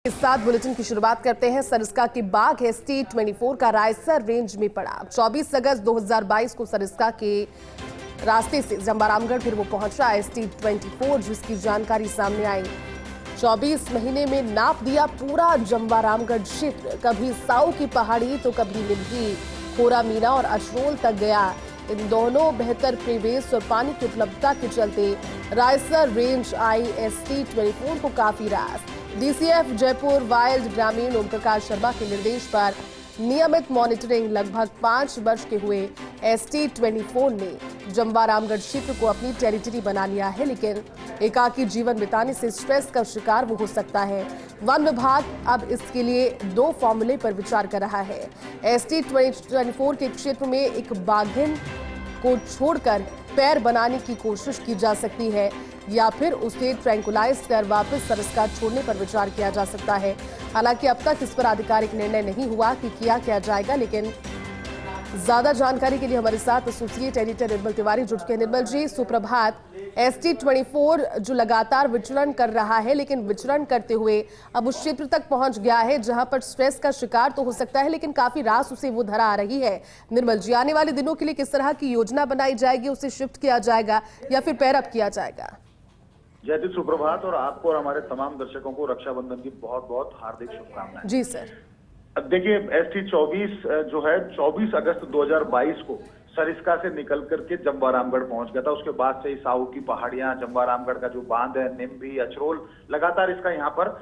इस साथ बुलेटिन की शुरुआत करते हैं। सरिस्का की बाघ ST-24 का रायसर रेंज में पड़ा। 24 अगस्त 2022 को सरिस्का के रास्ते से जंबारामगढ़ फिर वो पहुंचा ST-24, जिसकी जानकारी सामने आई। 24 महीने में नाप दिया पूरा जंबारामगढ़ क्षेत्र। कभी साऊ की पहाड़ी तो कभी निमही, खोरा मीना और अशरोल तक गया। इन दोनों बेहतर परिवेश और पानी की उपलब्धता के चलते रायसर रेंज आई ST-24 को काफी रास। DCF जयपुर वाइल्ड ग्रामीण ओम प्रकाश शर्मा के निर्देश पर नियमित मॉनिटरिंग लगभग 5 वर्ष के हुए ST-24 ने जंबारामगढ़ क्षेत्र को अपनी टेरिटरी बना लिया है, लेकिन एकाकी जीवन बिताने से स्ट्रेस का शिकार वो हो सकता है। वन विभाग अब इसके लिए 2 फॉर्मूले पर विचार कर रहा है। ST-24 के क्षेत्र में एक बाघिन को छोड़कर पैर बनाने की कोशिश की जा सकती है या फिर उसे ट्रैंकुलाइज कर वापस सरिस्का छोड़ने पर विचार किया जा सकता है। हालांकि अब तक इस पर आधिकारिक निर्णय नहीं हुआ कि किया जाएगा, लेकिन ज्यादा जानकारी के लिए हमारे साथ एसोसिएट एडिटर निर्मल तिवारी जुड़ चुके हैं। निर्मल जी, सुप्रभात। ST-24 जो लगातार विचरण कर रहा है, लेकिन विचरण करते हुए अब उस क्षेत्र तक पहुंच गया है जहां पर स्ट्रेस का शिकार तो हो सकता है, लेकिन काफी रास उसे वो धरा आ रही है। निर्मल जी, आने वाले दिनों के लिए किस तरह की योजना बनाई जाएगी? उसे शिफ्ट किया जाएगा या फिर पैर अप किया जाएगा? जयती, सुप्रभात। और आपको और हमारे तमाम दर्शकों को रक्षाबंधन की बहुत बहुत हार्दिक शुभकामनाएं। जी सर। अब देखिए, ST-24 जो है 24 अगस्त 2022 को सरिस्का से निकल करके जंबारामगढ़ पहुंच गया था। उसके बाद से ही साऊ की पहाड़ियां, जंबारामगढ़ का जो बांध है, निम्भी, अचरोल, लगातार इसका यहाँ पर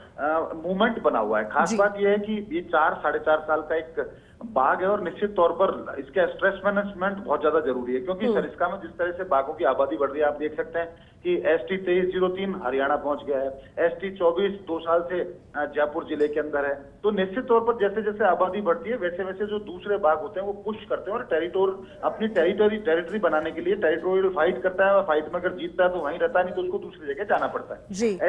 मूवमेंट बना हुआ है। खास बात यह है कि ये 4-4.5 साल का एक बाघ है और निश्चित तौर पर इसका स्ट्रेस मैनेजमेंट बहुत ज्यादा जरूरी है, क्योंकि सरिस्का में जिस तरह से बाघों की आबादी बढ़ रही है, आप देख सकते हैं कि ST-2303 हरियाणा पहुंच गया है, ST-24 2 साल से जयपुर जिले के अंदर है। तो निश्चित तौर पर जैसे जैसे आबादी बढ़ती है, वैसे वैसे जो दूसरे बाघ होते हैं वो पुश करते हैं और अपनी टेरिटरी बनाने के लिए टेरिटोरियल फाइट करता है। और फाइट में अगर जीतता है तो वहीं रहता है, नहीं तो उसको दूसरी जगह जाना पड़ता है।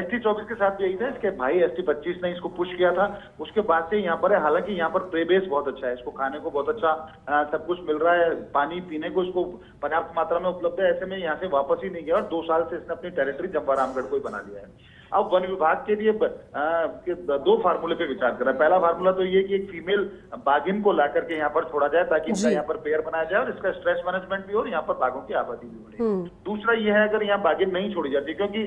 ST-24 के साथ यही था। इसके भाई ST-25 ने इसको पुश किया था, उसके बाद से यहाँ पर है। हालांकि यहाँ पर प्रेबेस बहुत अच्छा है, इसको खाने को बहुत अच्छा सब कुछ मिल रहा है, पानी पीने को इसको पर्याप्त मात्रा में उपलब्ध है। ऐसे में यहाँ से वापस ही नहीं गया और 2 साल से इसने अपनी टेरिटरी जंबारामगढ़ को ही बना लिया है। अब वन विभाग के लिए 2 फार्मूले पे विचार कर रहा है। पहला फार्मूला तो ये कि एक फीमेल बाघिन को ला करके यहाँ पर छोड़ा जाए ताकि इनका यहाँ पर पेयर बनाया जाए और इसका स्ट्रेस मैनेजमेंट भी हो और यहाँ पर बाघों की आबादी भी बढ़े। दूसरा ये है, अगर यहाँ बाघिन नहीं छोड़ी जाती, क्योंकि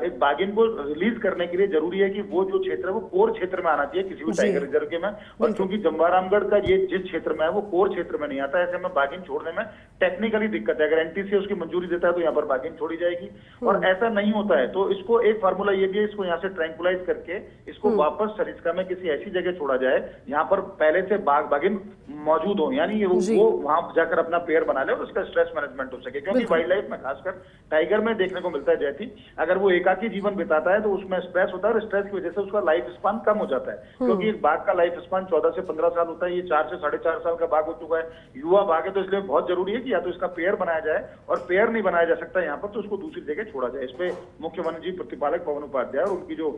एक बाघिन को रिलीज करने के लिए जरूरी है कि वो जो क्षेत्र है वो कोर क्षेत्र में आना चाहिए किसी भी टाइगर रिजर्व के में। और क्योंकि जंबारामगढ़ का ये जिस क्षेत्र में है वो कोर क्षेत्र में नहीं आता, ऐसे में बाघिन छोड़ने में टेक्निकली दिक्कत है। अगर NTC उसकी मंजूरी देता है तो यहाँ पर बाघिन छोड़ी जाएगी, और ऐसा नहीं होता है तो इसको एक फार्मूला ये भी है, इसको यहाँ से ट्रैंकुलाइज करके इसको वापस सरिस्का में किसी ऐसी जगह छोड़ा जाए जहां पर पहले से बाघिन मौजूद हो, यानी वो वहां जाकर अपना पेयर बना ले और उसका स्ट्रेस मैनेजमेंट हो सके। क्योंकि वाइल्ड लाइफ में खासकर टाइगर में देखने को मिलता है जैसी, अगर वो एकाकी जीवन बिताता है तो उसमें स्ट्रेस होता है और स्ट्रेस की वजह से उसका लाइफ स्पान कम हो जाता है। क्योंकि एक बाघ का लाइफ स्पान 14 से 15 साल होता है, ये 4 से 4.5 साल का बाघ हो चुका है, युवा बाघ है। तो इसलिए बहुत जरूरी है कि या तो इसका पेयर बनाया जाए, और पेयर नहीं बनाया जा सकता यहाँ पर तो उसको दूसरी जगह छोड़ा जाए। इस पे मुख्य वन्यजीव प्रतिपालक पवन उपाध्याय और उनकी जो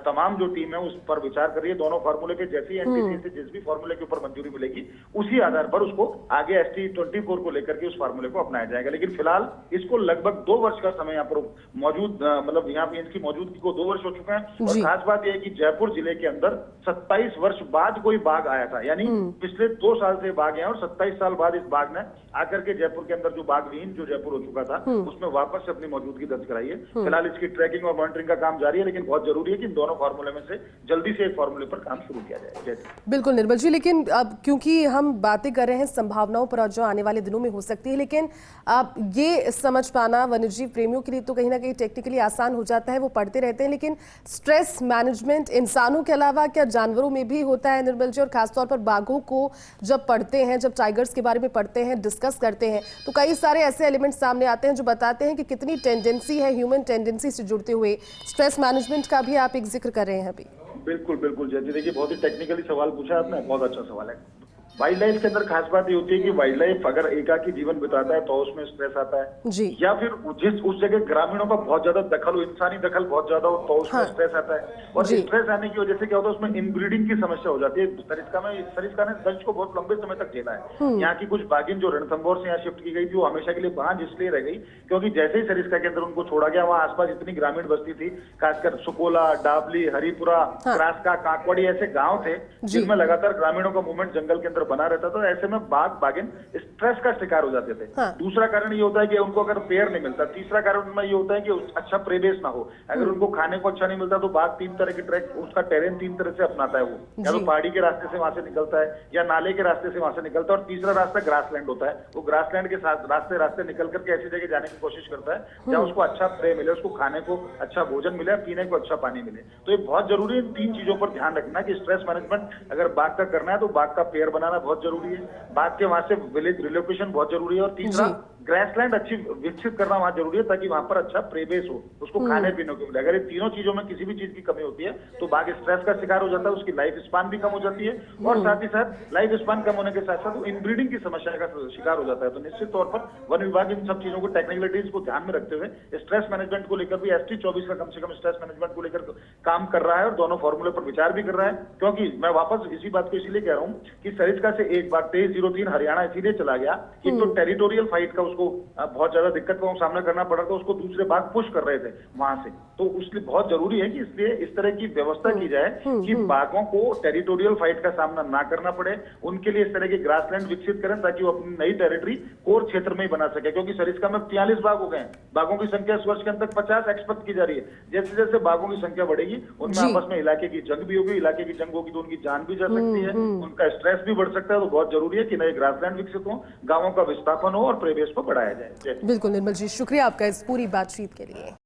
तमाम जो टीम है उस पर विचार कर रही है। दोनों फार्मूले पे जैसे ही NTC से जिस भी फार्मूले के ऊपर मंजूरी मिलेगी उसी आधार पर उसको आगे ST-24 को लेकर के उस फार्मूले को अपनाया जाएगा। लेकिन फिलहाल इसको लगभग 2 वर्ष का समय यहाँ पर मौजूद, मतलब यहाँ पे इसकी मौजूदगी को 2 वर्ष हो चुके हैं। और खास बात यह है कि जयपुर जिले के अंदर 27 वर्ष बाद कोई बाघ आया था, यानी पिछले 2 साल से बाघ है और 27 साल बाद इस बाघ ने आकर के जयपुर के अंदर जो बाघविहीन जो जयपुर हो चुका था उसमें वापस से अपनी मौजूदगी दर्ज कराई है। फिलहाल इसकी ट्रैकिंग और मॉनिटरिंग का काम जारी है, लेकिन बहुत जरूरी है कि इन दोनों फार्मूले में से जल्दी से एक फार्मूले पर काम शुरू किया जाए। बिल्कुल निर्मल जी, लेकिन अब क्योंकि हम बातें कर रहे हैं संभावनाओं पर और जो आने वाले दिनों में हो सकती है, लेकिन अब ये समझ पाना वन्यजीव प्रेमियों के लिए तो कहीं ना कहीं टेक्निकली आसान हो जाता है, वो पढ़ते रहते हैं, लेकिन स्ट्रेस मैनेजमेंट इंसानों के अलावा क्या जानवरों में भी होता है निर्मल जी? और खासतौर पर बाघों को जब पढ़ते हैं, जब टाइगर्स के बारे में पढ़ते हैं, डिस्कस करते हैं, तो कई सारे ऐसे एलिमेंट्स सामने आते हैं जो बताते हैं कि कितनी टेंडेंसी है ह्यूमन टेंडेंसी से जुड़ते हुए स्ट्रेस मैनेजमेंट का भी आप एक जिक्र कर रहे हैं अभी। बिल्कुल बिल्कुल जयती, देखिए बहुत ही टेक्निकली सवाल पूछा आपने, बहुत अच्छा सवाल है। वाइल्ड लाइफ के अंदर खास बात ये होती है कि वाइल्ड लाइफ अगर एकाकी जीवन बिताता है तो उसमें स्ट्रेस आता है जी। या फिर उस जगह ग्रामीणों का बहुत ज्यादा दखल हो, इंसानी दखल बहुत ज्यादा हो तो उसमें स्ट्रेस आता है। और स्ट्रेस आने की वजह से क्या होता है उसमें इनब्रीडिंग की समस्या हो जाती है। सरिस्का ने दर्ज को बहुत लंबे समय तक झेला है। यहाँ की कुछ बागिन जो रणथंभौर से यहाँ शिफ्ट की गई थी वो हमेशा के लिए बांझ इसलिए रह गई क्योंकि जैसे ही सरिस्का के अंदर उनको छोड़ा गया वहाँ आसपास इतनी ग्रामीण बस्ती थी, खासकर सुकोला, डाबली, हरिपुरा, क्रासका, काकवाड़ी ऐसे गांव थे जिनमें लगातार ग्रामीणों का मूवमेंट जंगल के अंदर बना रहता था। ऐसे में बागिन स्ट्रेस का शिकार हो जाते थे। दूसरा कारण ये होता है कि उनको अगर पेड़ नहीं मिलता। तीसरा कारण उनमें ये होता है कि अच्छा प्रेबेस ना हो। अगर उनको खाने को अच्छा नहीं मिलता तो बाघ तीन तरह के ट्रैक, उसका टेरेन तीन तरह से अपनाता है। वो या तो पहाड़ी के रास्ते से वहां से निकलता है या नाले के रास्ते से वहां से निकलता है और तीसरा रास्ता ग्रासलैंड होता है। वो ग्रासलैंड के साथ रास्ते निकल करके ऐसी जगह जाने की कोशिश करता है जहाँ उसको अच्छा प्रे मिले, उसको खाने को अच्छा भोजन मिले, पीने को अच्छा पानी मिले। तो ये बहुत जरूरी है इन तीन चीजों पर ध्यान रखना कि स्ट्रेस मैनेजमेंट अगर बाघ का करना है तो बाघ का पेड़ बनाना बहुत जरूरी है, बाघ के वहां से विलेज रिलोकेशन बहुत जरूरी है और तीसरा ग्रासलैंड अच्छी विकसित करना वहां जरूरी है ताकि वहां पर अच्छा प्रेबेस हो, उसको खाने पीने को मिले। अगर ये तीनों चीजों में किसी भी चीज की कमी होती है तो बाघ स्ट्रेस का शिकार हो जाता है, उसकी लाइफ स्पान भी कम हो जाती है और साथ ही साथ लाइफ स्पान कम होने के साथ साथ वो इनब्रीडिंग की समस्या का शिकार हो जाता है। तो निश्चित तौर पर वन विभाग इन सब चीजों को, टेक्निकलिटीज को ध्यान में रखते हुए स्ट्रेस मैनेजमेंट को लेकर भी ST-24 का कम से कम स्ट्रेस मैनेजमेंट को लेकर काम कर रहा है और दोनों फॉर्मूले पर विचार भी कर रहा है। क्योंकि मैं वापस इसी बात को इसीलिए कह रहा हूँ कि सरिस्का से एक बार 2303 हरियाणा इसीलिए चला गया कि तो टेरिटोरियल फाइट का उसको बहुत ज्यादा दिक्कत का सामना करना पड़ा था, उसको दूसरे बाघ पुश कर रहे थे वहां से। तो उसलिए बहुत जरूरी है कि इसलिए इस तरह की व्यवस्था की जाए कि बाघों को टेरिटोरियल फाइट का सामना ना करना पड़े, उनके लिए इस तरह के ग्रासलैंड विकसित करें ताकि वो अपनी नई टेरिटरी कोर क्षेत्र में ही बना सके। क्योंकि सरिस्का में 43 बाघ हो गए हैं, बाघों की संख्या इस वर्ष के अंत तक 50 एक्सपेक्ट की जा रही है। जैसे जैसे बाघों की संख्या बढ़ेगी उनमें आपस में इलाके की जंग भी होगी, इलाके की जंग होगी तो उनकी जान भी जा सकती है, उनका स्ट्रेस भी बढ़ सकता है। तो बहुत जरूरी है कि नए ग्रासलैंड विकसित हो, गांवों का विस्थापन हो और प्रेबेस को बढ़ाया जाए। बिल्कुल निर्मल जी, शुक्रिया आपका इस पूरी बातचीत के लिए।